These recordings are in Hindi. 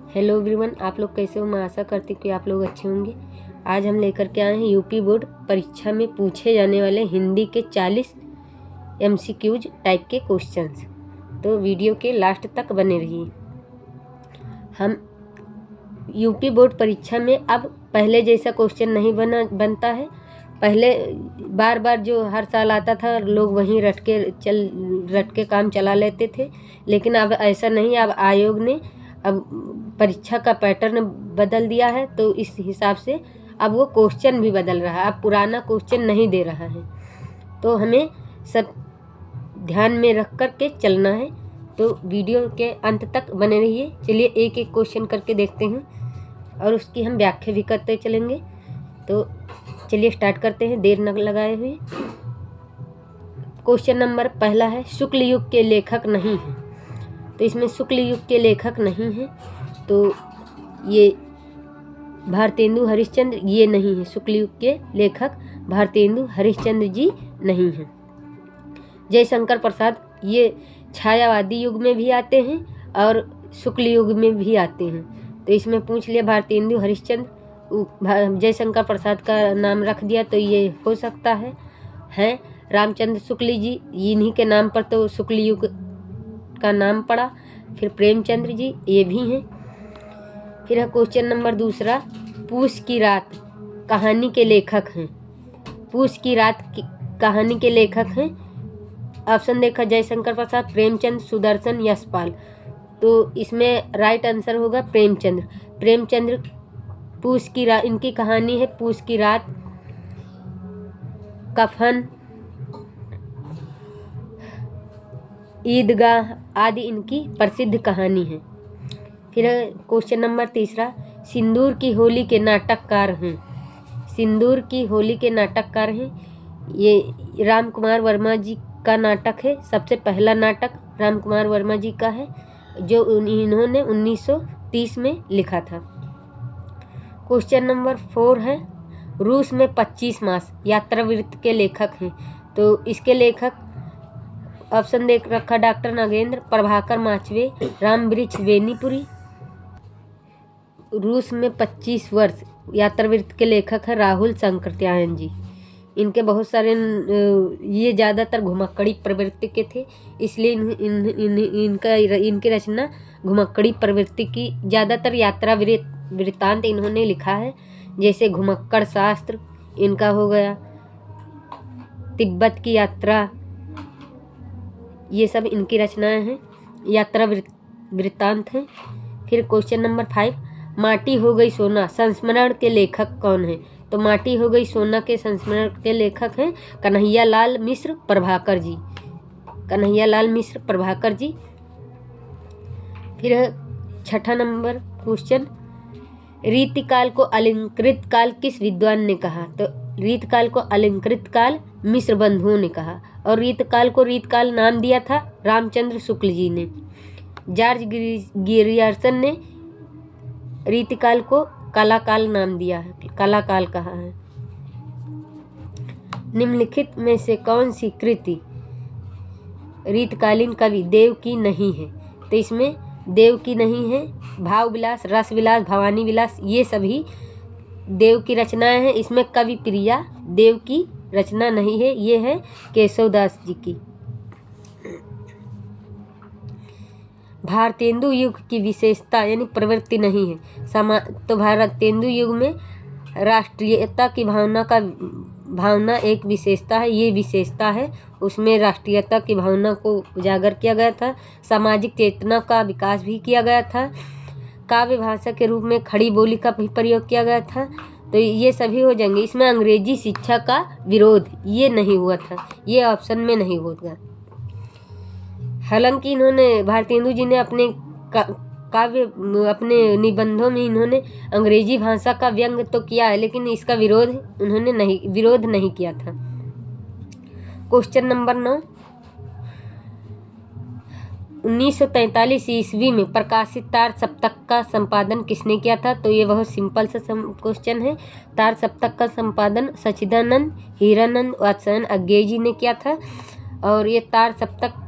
हेलो एवरीवन, आप लोग कैसे हो। मैं आशा करती हूँ कि आप लोग अच्छे होंगे। आज हम लेकर के आए हैं यूपी बोर्ड परीक्षा में पूछे जाने वाले हिंदी के 40 MCQs टाइप के क्वेश्चंस। तो वीडियो के लास्ट तक बने रहिए। हम यूपी बोर्ड परीक्षा में अब पहले जैसा क्वेश्चन नहीं बनता है। पहले बार बार जो हर साल आता था लोग वहीं रट के काम चला लेते थे, लेकिन अब ऐसा नहीं। अब आयोग ने अब परीक्षा का पैटर्न बदल दिया है, तो इस हिसाब से अब वो क्वेश्चन भी बदल रहा है। अब पुराना क्वेश्चन नहीं दे रहा है, तो हमें सब ध्यान में रख कर के चलना है। तो वीडियो के अंत तक बने रहिए। चलिए एक एक क्वेश्चन करके देखते हैं और उसकी हम व्याख्या भी करते चलेंगे। तो चलिए स्टार्ट करते हैं देर न लगाए हुए। क्वेश्चन नंबर पहला है, शुक्ल युग के लेखक नहीं है। तो इसमें शुक्ल युग के लेखक नहीं है, तो ये भारतेंदु हरिश्चंद्र ये नहीं है। शुक्ल युग के लेखक भारतेंदु हरिश्चंद्र जी नहीं हैं। जयशंकर प्रसाद ये छायावादी युग में भी आते हैं और शुक्ल युग में भी आते हैं। तो इसमें पूछ लिया भारतेंदु हरिश्चंद्र, जयशंकर प्रसाद का नाम रख दिया, तो ये हो सकता है रामचंद्र शुक्ल जी, इन्हीं के नाम पर तो शुक्ल युग का नाम पड़ा। फिर प्रेमचंद्र जी ये भी हैं। फिर है क्वेश्चन नंबर दूसरा, पूस की रात कहानी के लेखक हैं। पूस की रात की कहानी के लेखक हैं। ऑप्शन देखा, जयशंकर प्रसाद, प्रेमचंद, सुदर्शन, यशपाल। तो इसमें राइट आंसर होगा प्रेमचंद्र। प्रेमचंद्र पूस की रात, इनकी कहानी है पूस की रात, कफन, ईदगाह आदि इनकी प्रसिद्ध कहानी है। फिर क्वेश्चन नंबर तीसरा, सिंदूर की होली के नाटककार हैं। सिंदूर की होली के नाटककार हैं, ये राम कुमार वर्मा जी का नाटक है। सबसे पहला नाटक राम कुमार वर्मा जी का है, जो इन्होंने 1930 में लिखा था। क्वेश्चन नंबर 4 है, रूस में 25 मास यात्रावृत्त के लेखक हैं। तो इसके लेखक ऑप्शन देख रखा, डॉक्टर नागेंद्र, प्रभाकर माचवे, राम वृक्ष बेनीपुरी। रूस में 25 वर्ष यात्रावृत्त के लेखक हैं राहुल शंकरत्यायन जी। इनके बहुत सारे ये ज़्यादातर घुमक्कड़ी प्रवृत्ति के थे, इसलिए इनकी रचना घुमक्कड़ी प्रवृत्ति की, ज़्यादातर यात्रा वृत्तांत इन्होंने लिखा है। जैसे घुमक्कड़ शास्त्र इनका हो गया, तिब्बत की यात्रा, ये सब इनकी रचनाएं हैं, यात्रा वृत्तांत हैं। फिर क्वेश्चन नंबर 5, माटी हो गई सोना संस्मरण के लेखक कौन है। तो माटी हो गई सोना के संस्मरण के लेखक हैं कन्हैयालाल मिश्र प्रभाकर जी। कन्हैयालाल मिश्र प्रभाकर जी। फिर छठा नंबर क्वेश्चन, रीतिकाल को अलंकृत काल किस विद्वान ने कहा। तो रीतकाल को अलंकृत काल मिश्र बंधुओं ने कहा, और रीतकाल को रीतकाल नाम दिया था रामचंद्र शुक्ल जी ने। जॉर्ज गिरियर्सन ने रीतिकाल को कलाकाल नाम दिया है, कलाकाल कहा है। निम्नलिखित में से कौन सी कृति रीतकालीन कवि देव की नहीं है। तो इसमें देव की नहीं है, भाव विलास, रस विलास, भवानी विलास ये सभी देव की रचनाएं हैं। इसमें कवि प्रिया देव की रचना नहीं है, ये है केशवदास जी की। भारतेंदु युग की विशेषता यानी प्रवृत्ति नहीं है। तो भारतेंदु युग में राष्ट्रीयता की भावना एक विशेषता है, ये विशेषता है। उसमें राष्ट्रीयता की भावना को उजागर किया गया था, सामाजिक चेतना का विकास भी किया गया था, काव्य भाषा के रूप में खड़ी बोली का भी प्रयोग किया गया था। तो ये सभी हो जाएंगे। इसमें अंग्रेजी शिक्षा का विरोध ये नहीं हुआ था, ये ऑप्शन में नहीं होगा। हालांकि इन्होंने भारतेंदु जी ने अपने काव्य अपने निबंधों में इन्होंने अंग्रेजी भाषा का व्यंग तो किया है, लेकिन इसका विरोध नहीं किया था। क्वेश्चन नंबर 9, 1943 ईस्वी में प्रकाशित तार सप्तक का संपादन किसने किया था। तो ये बहुत सिंपल सा क्वेश्चन है। तार सप्तक का संपादन सच्चिदानंद हीरानंद वात्स्यायन अज्ञेय जी ने किया था। और ये तार सप्तक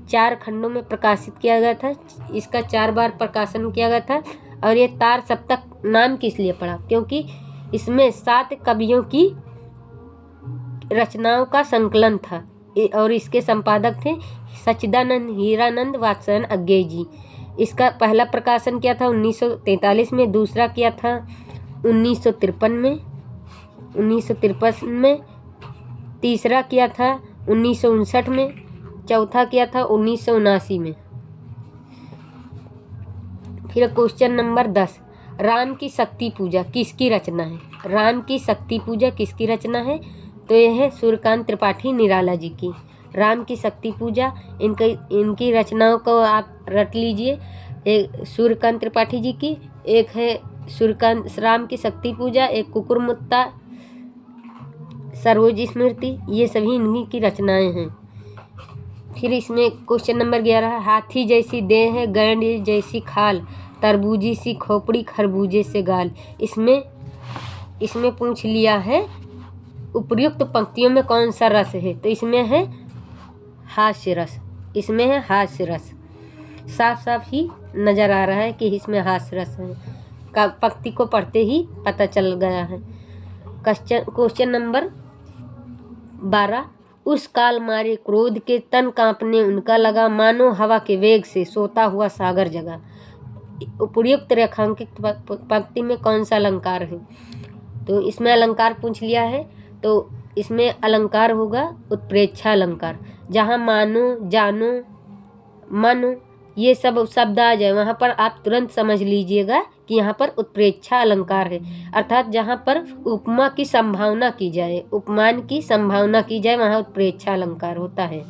4 खंडों में प्रकाशित किया गया था। इसका 4 बार प्रकाशन किया गया था। और ये तार सप्तक नाम किस लिए पड़ा? क्योंकि इसमें 7 कवियों की रचनाओं का संकलन था और इसके संपादक थे सच्चिदानंद हीरानंद वात्स्यायन अज्ञेय जी। इसका पहला प्रकाशन किया था 1943 में, दूसरा किया था 1953 में, तीसरा किया था 1959 में, चौथा किया था 1979 में। फिर क्वेश्चन नंबर 10, राम की शक्ति पूजा किसकी रचना है? राम की शक्ति पूजा किसकी रचना है? तो यह है सूर्यकांत त्रिपाठी निराला जी की। राम की शक्ति पूजा इनकी रचनाओं को आप रट लीजिए। एक सूर्यकांत त्रिपाठी जी की, एक है राम की शक्ति पूजा, एक कुकुरमुत्ता, सरोज स्मृति, ये सभी इन्हीं की रचनाएं हैं। फिर इसमें क्वेश्चन नंबर 11, हाथी जैसी देह है, गैंड जैसी खाल, तरबूजी सी खोपड़ी, खरबूजे से गाल। इसमें पूछ लिया है उपर्युक्त पंक्तियों में कौन सा रस है? तो इसमें है हास्य रस। इसमें है हास्य रस। साफ साफ ही नजर आ रहा है कि इसमें हास्य रस है। पंक्ति को पढ़ते ही पता चल गया है। क्वेश्चन नंबर 12, उस काल मारे क्रोध के तन कांपने उनका लगा, मानो हवा के वेग से सोता हुआ सागर जगा। उपर्युक्त रेखांकित पंक्ति में कौन सा अलंकार है? तो इसमें अलंकार पूछ लिया है। तो इसमें अलंकार होगा उत्प्रेक्षा अलंकार। जहाँ मानो, जानो, मनो ये सब शब्द आ जाए वहाँ पर आप तुरंत समझ लीजिएगा कि यहाँ पर उत्प्रेक्षा अलंकार है। अर्थात जहाँ पर उपमा की संभावना की जाए, उपमान की संभावना की जाए, वहाँ उत्प्रेक्षा अलंकार होता है।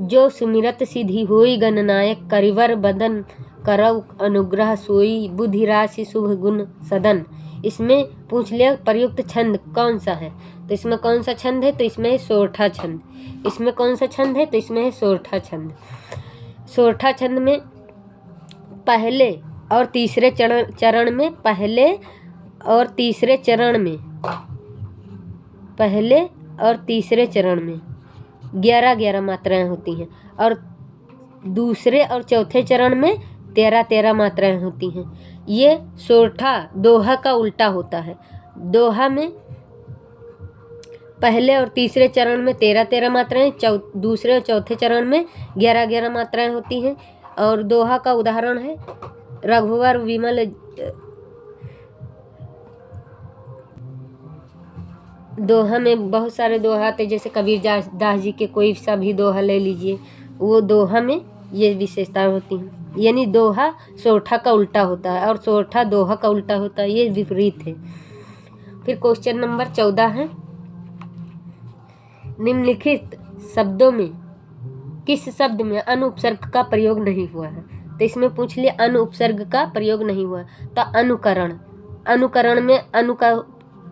जो सुमिरत सिद्धि होई गणनायक, करिवर बदन करौ अनुग्रह सोई, बुद्धि राशि शुभ गुण सदन। इसमें पूछ लिया प्रयुक्त छंद कौन सा है? तो इसमें कौन सा छंद है? तो इसमें है सोरठा छंद। इसमें कौन सा छंद है? तो इसमें है सोरठा छंद। सोरठा छंद में पहले और तीसरे चरण में पहले और तीसरे चरण में 11-11 मात्राएं होती हैं और दूसरे और चौथे चरण में 13-13 मात्राएं होती हैं। ये सोरठा दोहा का उल्टा होता है। दोहा में पहले और तीसरे चरण में 13-13 मात्राएं, दूसरे और चौथे चरण में 11-11 मात्राएं होती हैं। और दोहा का उदाहरण है रघुवर विमल दोहा में बहुत सारे दोहा आते, जैसे कबीर दास जी के कोई सा भी दोहा ले लीजिए, वो दोहा में ये विशेषताएं होती हैं। यानी दोहा सोरठा का उल्टा होता है और सोरठा दोहा का उल्टा होता है, ये विपरीत है। फिर क्वेश्चन नंबर 14 है, निम्नलिखित शब्दों में किस शब्द में अनुपसर्ग का प्रयोग नहीं हुआ है? तो इसमें पूछ लिया अनुपसर्ग का प्रयोग नहीं हुआ। तो अनुकरण में अनु का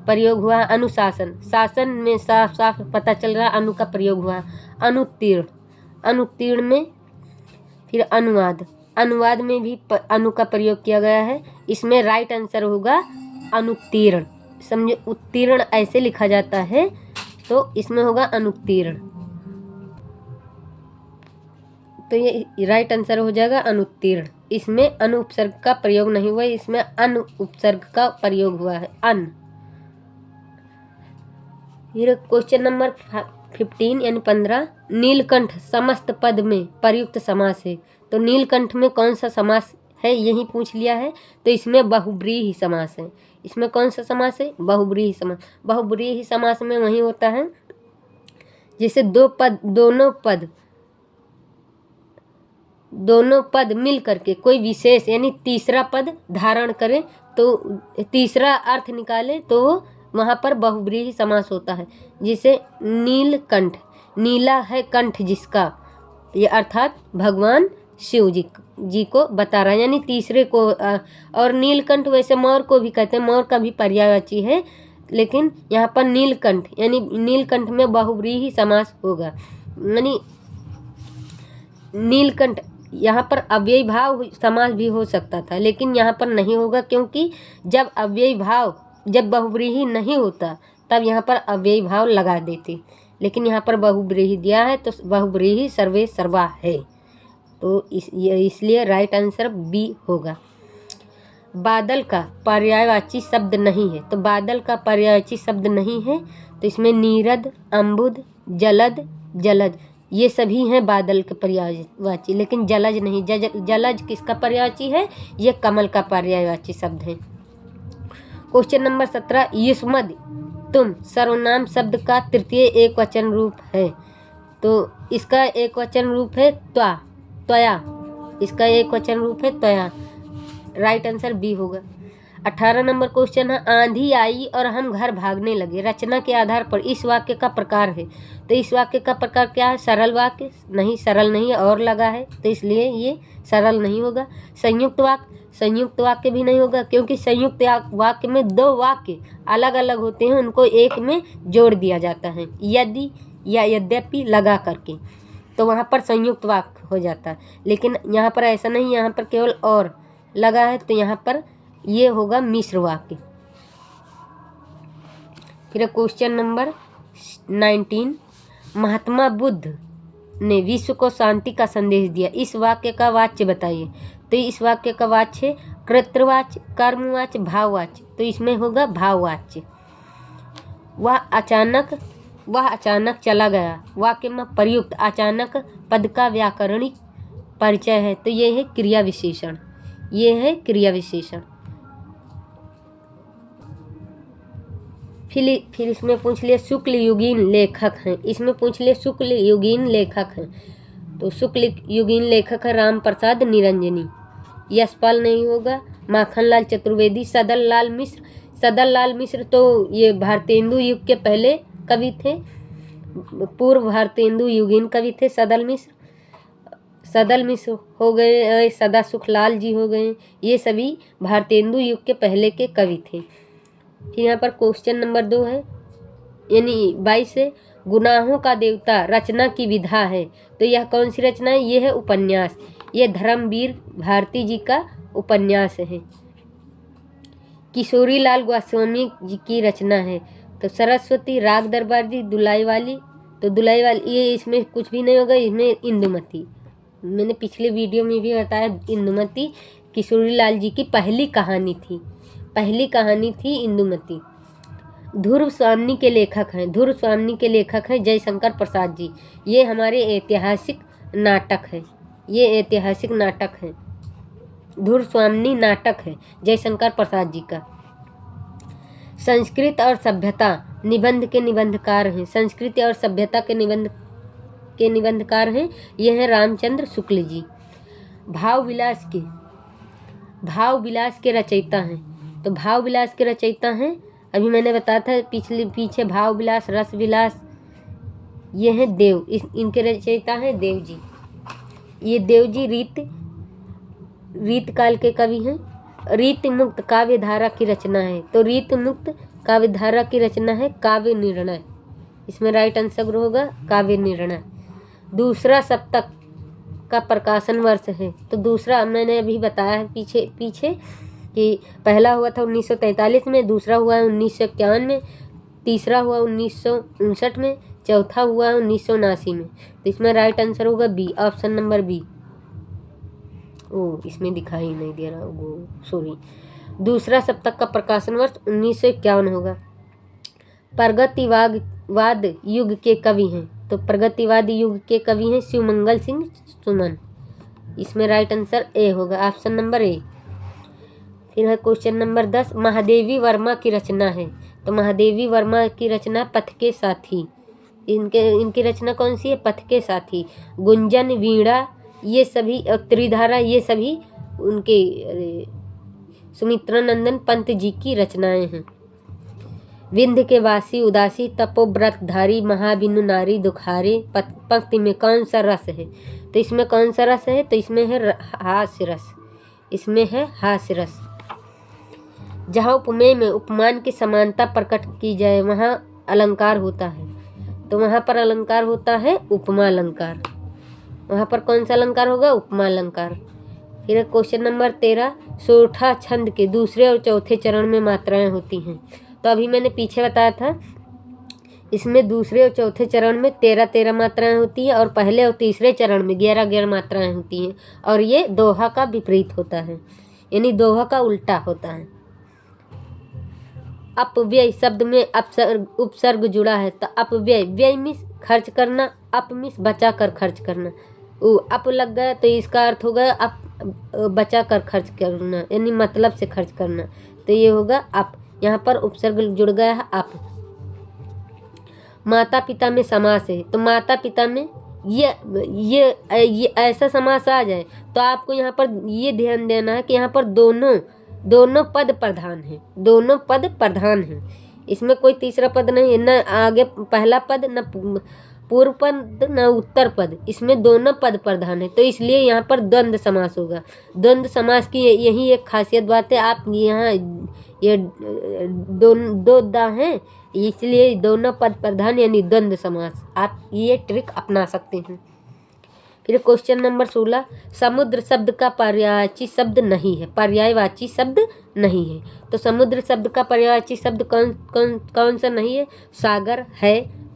प्रयोग हुआ है। अनुशासन, शासन में साफ साफ पता चल रहा है अनु का प्रयोग हुआ है। अनुत्तीर्ण में फिर अनुवाद में भी अनु का प्रयोग किया गया है। इसमें राइट आंसर होगा अनुत्तीर्ण। समझो उत्तीर्ण ऐसे लिखा जाता है, तो इसमें होगा अनुत्तीर्ण। तो ये राइट आंसर हो जाएगा अनुत्तीर्ण। इसमें अनु उपसर्ग का प्रयोग नहीं हुआ, इसमें अनु उपसर्ग का प्रयोग हुआ है, अन। फिर क्वेश्चन नंबर 15 यानी 15, नीलकंठ समस्त पद में प्रयुक्त समास है। तो नीलकंठ में कौन सा समास है यही पूछ लिया है। तो इसमें बहुब्रीहि समास है। इसमें कौन सा समास है? बहुब्रीहि समास। बहुब्रीहि समास में वही होता है जैसे दोनों पद मिल करके कोई विशेष यानी तीसरा पद धारण करें, तो तीसरा अर्थ निकाले, तो वहाँ पर बहुब्रीहि समास होता है। जैसे नीलकंठ, नीला है कंठ जिसका, ये अर्थात भगवान शिव जी को बता रहा है, यानी तीसरे को। और नीलकंठ वैसे मोर को भी कहते हैं, मोर का भी पर्यायवाची है, लेकिन यहाँ पर नीलकंठ यानी नीलकंठ में बहुब्रीहि समास होगा। यानी नीलकंठ यहाँ पर अव्ययी भाव समास भी हो सकता था, लेकिन यहाँ पर नहीं होगा, क्योंकि जब अव्ययी भाव, जब बहुब्रीहि नहीं होता तब यहाँ पर अव्ययी भाव लगा देते। लेकिन यहाँ पर बहुब्रीहि दिया है तो बहुब्रीहि सर्वे सर्वा है, तो इसलिए राइट आंसर बी होगा। बादल का पर्यायवाची शब्द नहीं है, तो बादल का पर्यायवाची शब्द नहीं है, तो इसमें नीरद, अम्बुद, जलद, जलज ये सभी हैं बादल के पर्यायवाची, लेकिन जलज नहीं। जलज किसका पर्यायवाची है? ये कमल का पर्यायवाची शब्द है। क्वेश्चन नंबर 17, युष्मद तुम सर्वनाम शब्द का तृतीय एक वचन रूप है, तो इसका एक वचन रूप है त्वा, त्वया, इसका एक वचन रूप है त्वया, राइट आंसर बी होगा। 18 नंबर क्वेश्चन है, आंधी आई और हम घर भागने लगे, रचना के आधार पर इस वाक्य का प्रकार है, तो इस वाक्य का प्रकार क्या है? सरल वाक्य नहीं, सरल नहीं है, और लगा है, तो इसलिए ये सरल नहीं होगा। संयुक्त वाक्य, संयुक्त वाक्य भी नहीं होगा, क्योंकि संयुक्त वाक्य में दो वाक्य अलग अलग होते हैं, उनको एक में जोड़ दिया जाता है, यदि या यद्यपि लगा करके, तो वहाँ पर संयुक्त वाक्य हो जाता है। लेकिन यहाँ पर ऐसा नहीं, यहाँ पर केवल और लगा है, तो यहाँ पर ये होगा मिश्र वाक्य। फिर क्वेश्चन नंबर 19, महात्मा बुद्ध ने विश्व को शांति का संदेश दिया, इस वाक्य का वाच्य बताइए, तो इस वाक्य का वाच्य कर्तृवाच्य, कर्मवाच्य, भाववाच्य, तो इसमें होगा भाववाच्य। वह अचानक चला गया, वाक्य में प्रयुक्त अचानक पद का व्याकरणिक परिचय है, तो ये है क्रिया विशेषण, ये है क्रिया विशेषण। फिर इसमें पूछ लिया शुक्ल युगीन लेखक हैं, इसमें पूछ लिया शुक्ल युगीन लेखक हैं, तो शुक्ल युगीन लेखक है राम प्रसाद निरंजनी, यशपाल नहीं होगा, माखनलाल चतुर्वेदी, सदल लाल मिश्र तो ये भारतेंदु युग के पहले कवि थे, पूर्व भारतेंदु युगीन कवि थे सदल मिश्र हो गए, सदा सुखलाल जी हो गए, ये सभी भारतेंदु युग के पहले के कवि थे। फिर यहाँ पर क्वेश्चन नंबर 2 है, यानी 22 है, गुनाहों का देवता रचना की विधा है, तो यह कौन सी रचना है? ये है उपन्यास, ये धर्मवीर भारती जी का उपन्यास है, किशोरी लाल गोस्वामी जी की रचना है, तो सरस्वती, राग दरबारी, दुलाई वाली, तो दुलाई वाली ये इसमें कुछ भी नहीं होगा, इसमें इंदुमती, मैंने पिछले वीडियो में भी बताया, इंदुमती किशोरी लाल जी की पहली कहानी थी इंदुमती। ध्रुव स्वामी के लेखक हैं जयशंकर प्रसाद जी, ये हमारे ऐतिहासिक नाटक है, ध्रुव स्वामी नाटक है जयशंकर प्रसाद जी का। संस्कृत और सभ्यता निबंध के निबंधकार हैं, संस्कृति और सभ्यता के निबंधकार हैं, ये हैं रामचंद्र शुक्ल जी। भाव विलास के रचयिता हैं, तो भाव विलास के रचयिता हैं, अभी मैंने बताया था पीछे भाव विलास, रस विलास, ये हैं देव, इनके रचयिता हैं देव जी। ये देव जी रीत काल के कवि हैं। रीत मुक्त काव्य धारा की रचना है, तो रीत मुक्त काव्य धारा की रचना है काव्य निर्णय, इसमें राइट आंसर होगा काव्य निर्णय। दूसरा सप्तक का प्रकाशन वर्ष है, तो दूसरा मैंने अभी बताया है पीछे कि पहला हुआ था 1943 में, दूसरा हुआ है 1951 में, तीसरा हुआ 1959 में, चौथा हुआ है 1979 में, तो इसमें राइट आंसर होगा बी, ऑप्शन नंबर बी। इसमें दिखाई नहीं दे रहा, सॉरी। दूसरा सप्तक का प्रकाशन वर्ष 1951 होगा। प्रगतिवाद युग के कवि हैं, तो प्रगतिवाद युग के कवि हैं शिवमंगल सिंह सुमन, इसमें राइट आंसर ए होगा, ऑप्शन नंबर ए। फिर है क्वेश्चन नंबर 10, महादेवी वर्मा की रचना है, तो महादेवी वर्मा की रचना पथ के साथी, इनकी रचना कौन सी है? पथ के साथी। गुंजन, वीणा, ये सभी त्रिधारा, ये सभी उनके सुमित्रानंदन पंत जी की रचनाएं हैं। विंध्य के वासी उदासी, तपोव्रतधारी, महाबिनु नारी दुखारे, पंक्ति में कौन सा रस है? तो इसमें कौन सा रस है? तो इसमें है हास्य रस। जहाँ उपमेय में उपमान की समानता प्रकट की जाए वहाँ अलंकार होता है, तो वहाँ पर अलंकार होता है उपमा अलंकार, वहाँ पर कौन सा अलंकार होगा? उपमा अलंकार। फिर क्वेश्चन नंबर 13, सोठा छंद के दूसरे और चौथे चरण में मात्राएं होती हैं, तो अभी मैंने पीछे बताया था इसमें दूसरे और चौथे चरण में 13-13 मात्राएं होती हैं और पहले और तीसरे चरण में 11-11 मात्राएं होती हैं। और ये दोहा का विपरीत होता है, यानी दोहा का उल्टा होता है। अपव्यय शब्द में उपसर्ग जुड़ा है, तो अपव्यय, व्यय मीन्स खर्च करना, अप मीन्स बचा कर खर्च करना। अप लग गया तो इसका अर्थ होगा अप बचा कर खर्च करना, यानी मतलब से खर्च करना, तो ये होगा अप। यहाँ पर उपसर्ग जुड़ गया है अप। माता पिता में समास है, तो माता पिता में ये ऐसा समास आ जाए तो आपको यहाँ पर ये ध्यान देना है कि यहाँ पर दोनों पद प्रधान हैं, दोनों पद प्रधान हैं। इसमें कोई तीसरा पद नहीं है, न आगे पहला पद, न पूर्व पद, न उत्तर पद, इसमें दोनों पद प्रधान है, तो इसलिए यहाँ पर द्वंद्व समास होगा। द्वंद्व समास की यही एक खासियत बात है। आप यहाँ ये दो दा हैं, इसलिए दोनों पद प्रधान यानी द्वंद्व समास, आप ये ट्रिक अपना सकते हैं। फिर क्वेश्चन नंबर 16, समुद्र शब्द का पर्यायवाची शब्द नहीं है, पर्यायवाची शब्द नहीं है। तो समुद्र शब्द का पर्यायवाची शब्द कौन सा नहीं है? सागर है,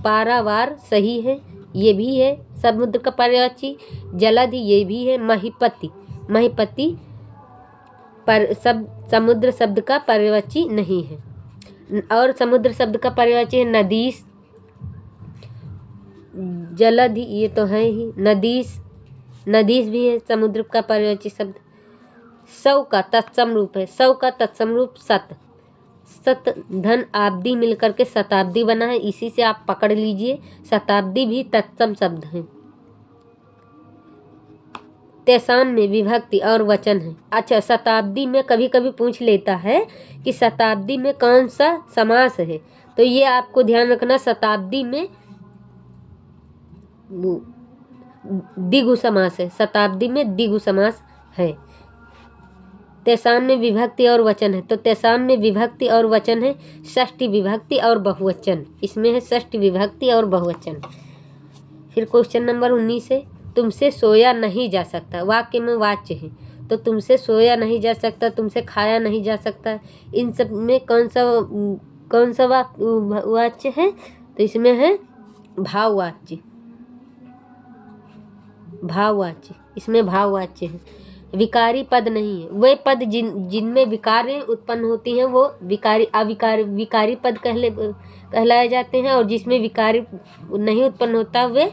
पारावार सही है, ये भी है समुद्र का पर्यायवाची। जलधि ये भी है। महिपति पर समुद्र शब्द का पर्यायवाची नहीं है। और समुद्र शब्द का पर्यायवाची है नदीस, जलधि ये तो है ही, नदीस भी है समुद्र का पर्यायवाची शब्द। सौ का तत्सम रूप है, सौ का तत्सम रूप सत धन आब्दी मिलकर के शताब्दी बना है, इसी से आप पकड़ लीजिए, शताब्दी भी तत्सम शब्द है। तेसाम में विभक्ति और वचन है। अच्छा, शताब्दी में कभी कभी पूछ लेता है कि शताब्दी में कौन सा समास है, तो ये आपको ध्यान रखना, शताब्दी में द्विगु समास है, शताब्दी में द्विगु समास है। तेसाम में विभक्ति और वचन है, तो तेसाम में विभक्ति और वचन है, षष्ठी विभक्ति और बहुवचन, इसमें है षष्ठी विभक्ति और बहुवचन। फिर क्वेश्चन नंबर 19 है, तुमसे सोया नहीं जा सकता, वाक्य में वाच्य है, तो तुमसे सोया नहीं जा सकता, तुमसे खाया नहीं जा सकता, इन सब में कौन सा वाच्य है? तो इसमें है भाववाच्य, इसमें भाववाच्य है। विकारी पद नहीं है, वे पद जिनमें विकारें उत्पन्न होती हैं वो विकारी पद कहलाए जाते हैं, और जिसमें विकारी नहीं उत्पन्न होता वे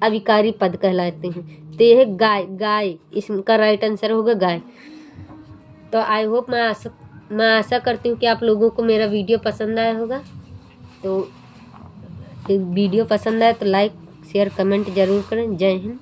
अविकारी पद कहलाते हैं। तो यह गाय इसका राइट आंसर होगा गाय। तो आई होप, मैं आशा करती हूँ कि आप लोगों को मेरा वीडियो पसंद आया होगा। तो वीडियो पसंद आए तो लाइक शेयर कमेंट ज़रूर करें। जय हिंद।